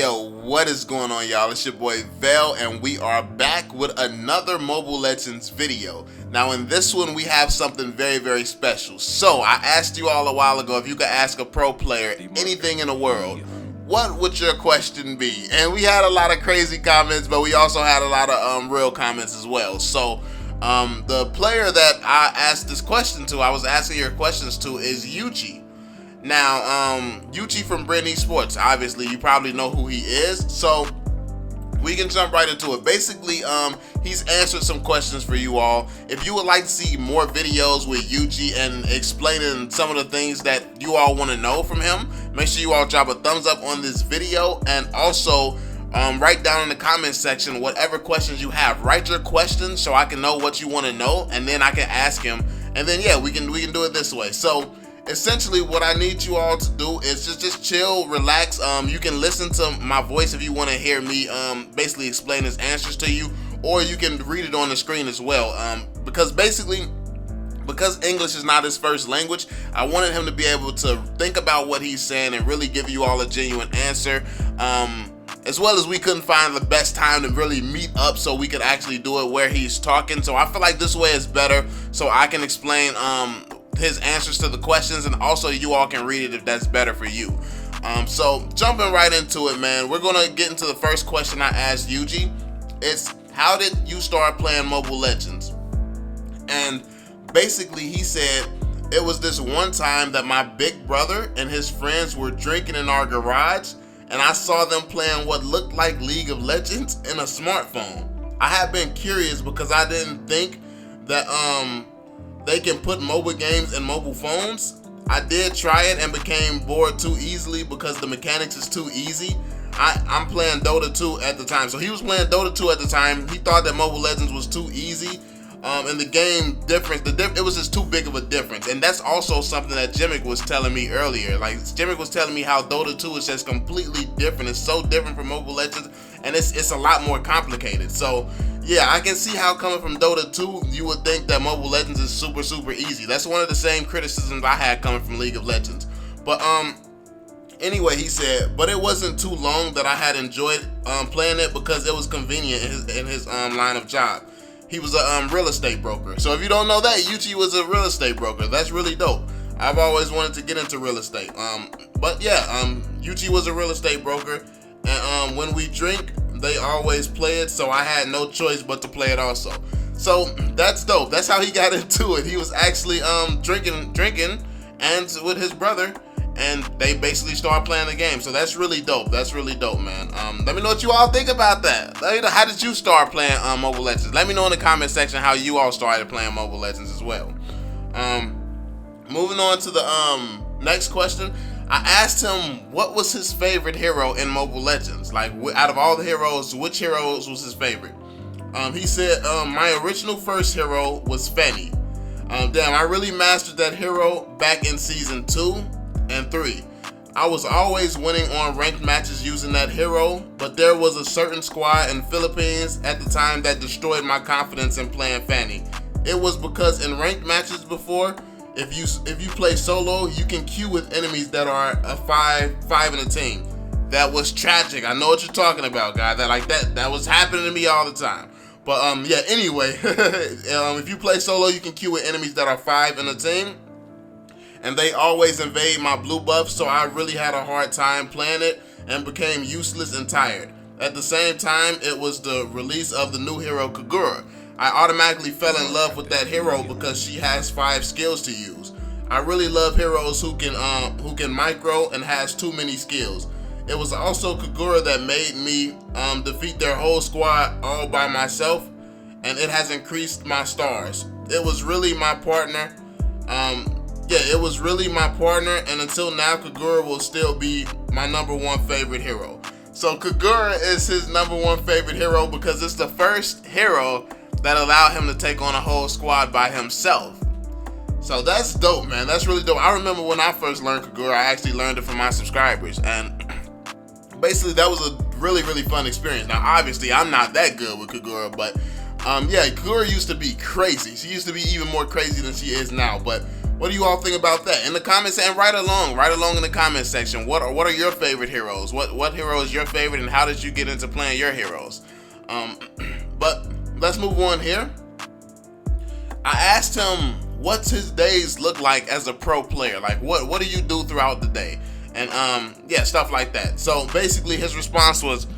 Yo, what is going on, y'all? It's your boy VeLL, and we are back with another Mobile Legends video. Now, in this one, we have something very, very special. So, I asked you all a while ago if you could ask a pro player anything in the world, what would your question be? And we had a lot of crazy comments, but we also had a lot of real comments as well. So, the player that I asked this question to, I was asking your questions to, is Yuji. Now, Yuji from Bren Esports, obviously, you probably know who he is, so we can jump right into it. Basically, he's answered some questions for you all. If you would like to see more videos with Yuji and explaining some of the things that you all want to know from him, make sure you all drop a thumbs up on this video, and also write down in the comment section whatever questions you have. Write your questions so I can know what you want to know, and then I can ask him, and then yeah, we can do it this way. So essentially, what I need you all to do is just chill, relax. You can listen to my voice if you want to hear me basically explain his answers to you, or you can read it on the screen as well. Because English is not his first language, I wanted him to be able to think about what he's saying and really give you all a genuine answer. As well as we couldn't find the best time to really meet up so we could actually do it where he's talking. So I feel like this way is better, so I can explain his answers to the questions, and also you all can read it if that's better for you. So jumping right into it, man, we're gonna get into the first question I asked Yuji. It's, how did you start playing Mobile Legends? And basically he said, it was this one time that my big brother and his friends were drinking in our garage, and I saw them playing what looked like League of Legends in a smartphone. I had been curious because I didn't think that they can put MOBA games in mobile phones. I did try it and became bored too easily because the mechanics is too easy. I'm playing Dota 2 at the time. So he was playing Dota 2 at the time. He thought that Mobile Legends was too easy. And the game difference, it was just too big of a difference. And that's also something that Jimmick was telling me earlier. Like, Jimmick was telling me how Dota 2 is just completely different. It's so different from Mobile Legends, and it's a lot more complicated. So yeah, I can see how coming from Dota 2, you would think that Mobile Legends is super, super easy. That's one of the same criticisms I had coming from League of Legends. But anyway, he said, but it wasn't too long that I had enjoyed playing it because it was convenient in his line of job. He was a real estate broker. So if you don't know that, Yuji was a real estate broker. That's really dope. I've always wanted to get into real estate. But yeah, Yuji was a real estate broker, and when we drink, they always play it, so I had no choice but to play it also. So that's dope. That's how he got into it. He was actually drinking and with his brother, and they basically started playing the game. So that's really dope. That's really dope, man. Let me know what you all think about that. Let me know, how did you start playing Mobile Legends? Let me know in the comment section how you all started playing Mobile Legends as well. Moving on to the next question. I asked him what was his favorite hero in Mobile Legends. Like, out of all the heroes, which heroes was his favorite? He said, my original first hero was Fanny. Damn, I really mastered that hero back in season 2 and 3. I was always winning on ranked matches using that hero, but there was a certain squad in Philippines at the time that destroyed my confidence in playing Fanny. It was because in ranked matches before, if you play solo, you can queue with enemies that are a 5 in a team. That was tragic. I know what you're talking about, guy. That was happening to me all the time. But yeah, anyway, if you play solo, you can queue with enemies that are 5 in a team, and they always invade my blue buff, so I really had a hard time playing it and became useless and tired. At the same time, it was the release of the new hero Kagura. I automatically fell in love with that hero because she has 5 skills to use. I really love heroes who can micro and has too many skills. It was also Kagura that made me defeat their whole squad all by myself, and it has increased my stars. It was really my partner. It was really my partner, and until now, Kagura will still be my #1 favorite hero. So Kagura is his #1 favorite hero because it's the first hero that allowed him to take on a whole squad by himself. So that's dope, man. That's really dope. I remember when I first learned Kagura, I actually learned it from my subscribers, and basically that was a really, really fun experience. Now, obviously, I'm not that good with Kagura, but yeah, Kagura used to be crazy. She used to be even more crazy than she is now, but What do you all think about that? In the comments, and right along in the comment section. What are your favorite heroes? What hero is your favorite, and how did you get into playing your heroes? But let's move on here. I asked him what's his days look like as a pro player. Like what do you do throughout the day? And yeah, stuff like that. So basically his response was,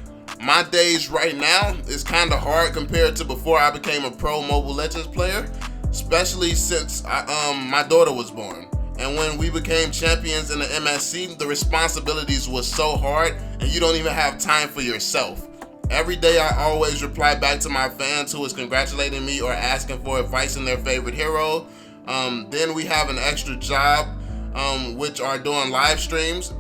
my days right now is kind of hard compared to before I became a pro Mobile Legends player, especially since my daughter was born. And when we became champions in the MSC, the responsibilities was so hard and you don't even have time for yourself. Every day I always reply back to my fans who is congratulating me or asking for advice in their favorite hero. Then we have an extra job, which are doing live streams.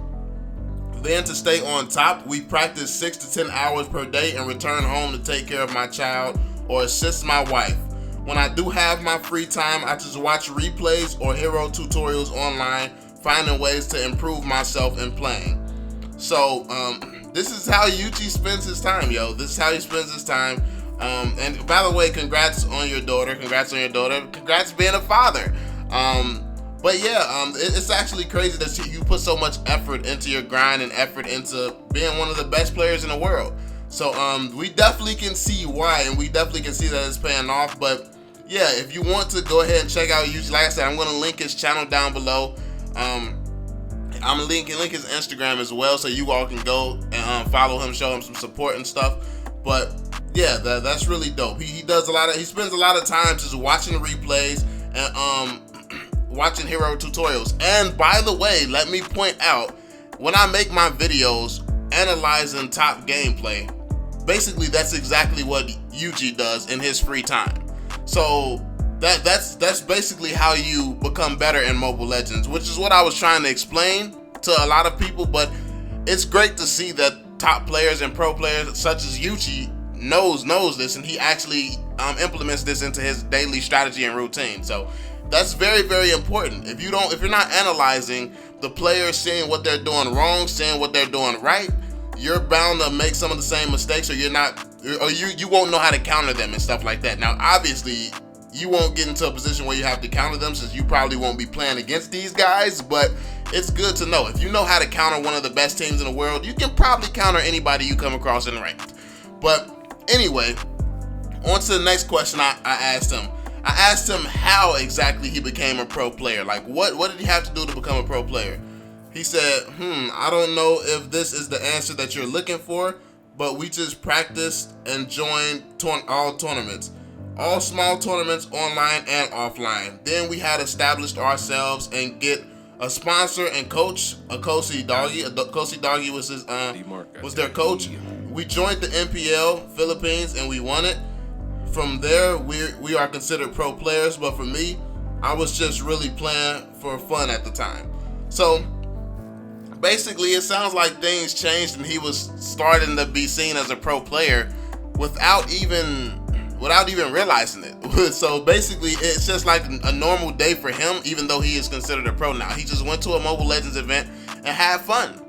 Then to stay on top, we practice 6 to 10 hours per day and return home to take care of my child or assist my wife. When I do have my free time, I just watch replays or hero tutorials online, finding ways to improve myself in playing. So this is how Yuji spends his time, yo. This is how he spends his time. And by the way, congrats on your daughter. Congrats being a father. But yeah, it's actually crazy that you put so much effort into your grind and effort into being one of the best players in the world. So we definitely can see why, and we definitely can see that it's paying off. But yeah, if you want to go ahead and check out Yuji, like I said, I'm going to link his channel down below. I'm gonna link his Instagram as well, so you all can go and follow him, show him some support and stuff. But yeah, that's really dope. He spends a lot of time just watching replays and watching hero tutorials. And by the way, let me point out, when I make my videos analyzing top gameplay, basically that's exactly what Yuji does in his free time. So that's basically how you become better in Mobile Legends, which is what I was trying to explain to a lot of people. But it's great to see that top players and pro players such as Yuji knows this, and he actually implements this into his daily strategy and routine. So that's very, very important. If you're not analyzing the players, seeing what they're doing wrong, seeing what they're doing right, you're bound to make some of the same mistakes, or you won't know how to counter them and stuff like that. Now, obviously, you won't get into a position where you have to counter them, since you probably won't be playing against these guys, but it's good to know. If you know how to counter one of the best teams in the world, you can probably counter anybody you come across in ranked. But anyway, on to the next question I asked him. I asked him how exactly he became a pro player. Like, what did he have to do to become a pro player? He said, I don't know if this is the answer that you're looking for, but we just practiced and joined all tournaments. All small tournaments, online and offline. Then we had established ourselves and get a sponsor and coach, Akosi Dogie. Akosi Dogie was their coach. We joined the NPL Philippines and we won it. From there, we are considered pro players, but for me, I was just really playing for fun at the time. So basically, it sounds like things changed and he was starting to be seen as a pro player without even realizing it. So basically, it's just like a normal day for him, even though he is considered a pro now. He just went to a Mobile Legends event and had fun.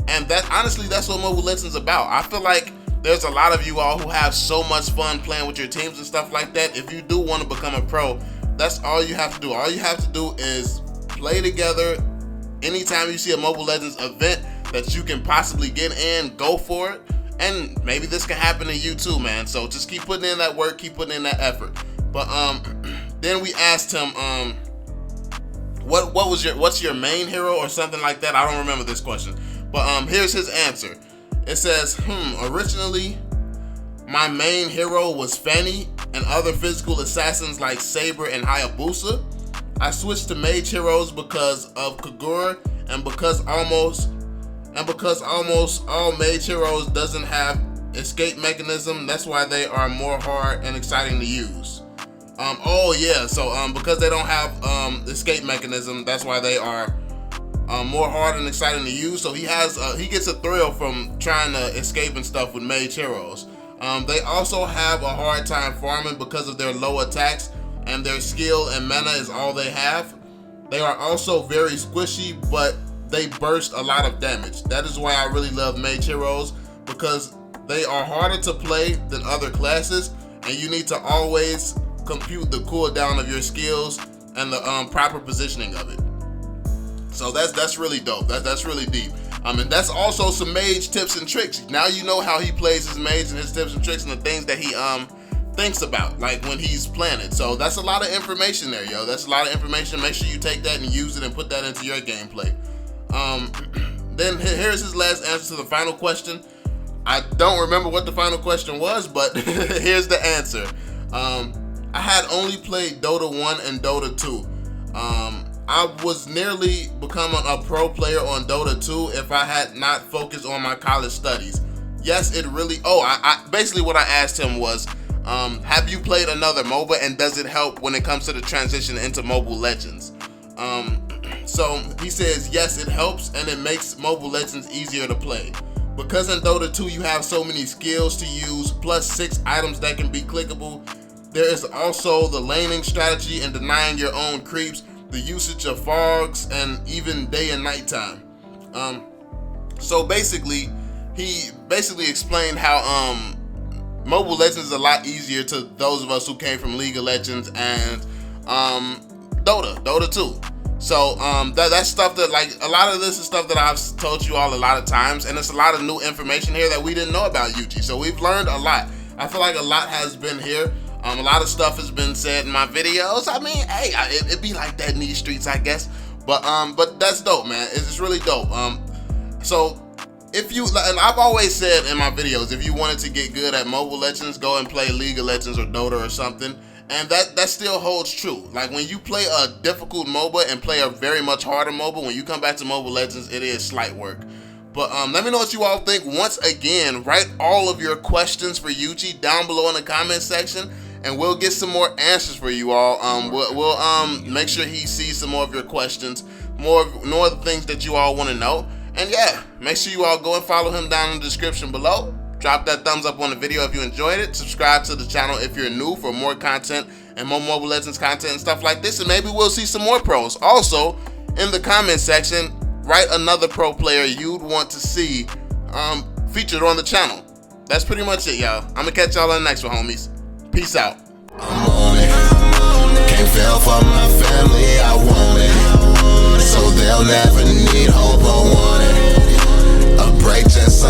And honestly, that's what Mobile Legends is about. I feel like there's a lot of you all who have so much fun playing with your teams and stuff like that. If you do want to become a pro, that's all you have to do. All you have to do is play together. Anytime you see a Mobile Legends event that you can possibly get in, go for it. And maybe this can happen to you too, man. So just keep putting in that work, keep putting in that effort. But then we asked him, what's your main hero or something like that? I don't remember this question. But here's his answer. It says, originally my main hero was Fanny and other physical assassins like Saber and Hayabusa. I switched to Mage heroes because of Kagura and because almost all Mage heroes doesn't have escape mechanism. That's why they are more hard and exciting to use. Because they don't have escape mechanism, that's why they are more hard and exciting to use. So he gets a thrill from trying to escape and stuff with Mage heroes. They also have a hard time farming because of their low attacks, and their skill and mana is all they have. They are also very squishy, but they burst a lot of damage. That is why I really love Mage heroes, because they are harder to play than other classes, and you need to always compute the cooldown of your skills and the proper positioning of it. So that's really dope. That's really deep. And that's also some Mage tips and tricks. Now you know how he plays his Mage and his tips and tricks and the things that he thinks about, like when he's playing it. So that's a lot of information there, yo. That's a lot of information. Make sure you take that and use it and put that into your gameplay. Then here's his last answer to the final question. I don't remember what the final question was, but here's the answer. I had only played Dota 1 and Dota 2. I was nearly becoming a pro player on Dota 2 if I had not focused on my college studies. Yes, it really, I basically what I asked him was, have you played another MOBA and does it help when it comes to the transition into Mobile Legends? So he says, yes, it helps and it makes Mobile Legends easier to play. Because in Dota 2 you have so many skills to use, plus 6 items that can be clickable. There is also the laning strategy and denying your own creeps, the usage of fogs, and even day and night time. So basically, he explained how Mobile Legends is a lot easier to those of us who came from League of Legends and Dota 2. So that's stuff that, like, a lot of this is stuff that I've told you all a lot of times, and it's a lot of new information here that we didn't know about Yuji. So we've learned a lot. I feel like a lot has been here. A lot of stuff has been said in my videos. I mean, hey, it be like that in these streets, I guess. But that's dope, man. It's really dope. So if you, and I've always said in my videos, if you wanted to get good at Mobile Legends, go and play League of Legends or Dota or something. And that still holds true. Like when you play a difficult MOBA and play a very much harder MOBA, when you come back to Mobile Legends, it is slight work. But let me know what you all think. Once again, write all of your questions for Yuji down below in the comment section, and we'll get some more answers for you all. We'll make sure he sees some more of your questions, more of the things that you all want to know. And yeah, make sure you all go and follow him down in the description below. Drop that thumbs up on the video if you enjoyed it. Subscribe to the channel if you're new for more content and more Mobile Legends content and stuff like this. And maybe we'll see some more pros. Also, in the comment section, write another pro player you'd want to see featured on the channel. That's pretty much it, y'all. I'm gonna catch y'all on the next one, homies. Peace out. I'm on it. Can't fail for my family, I want it. So they'll never need hope or want it. A break just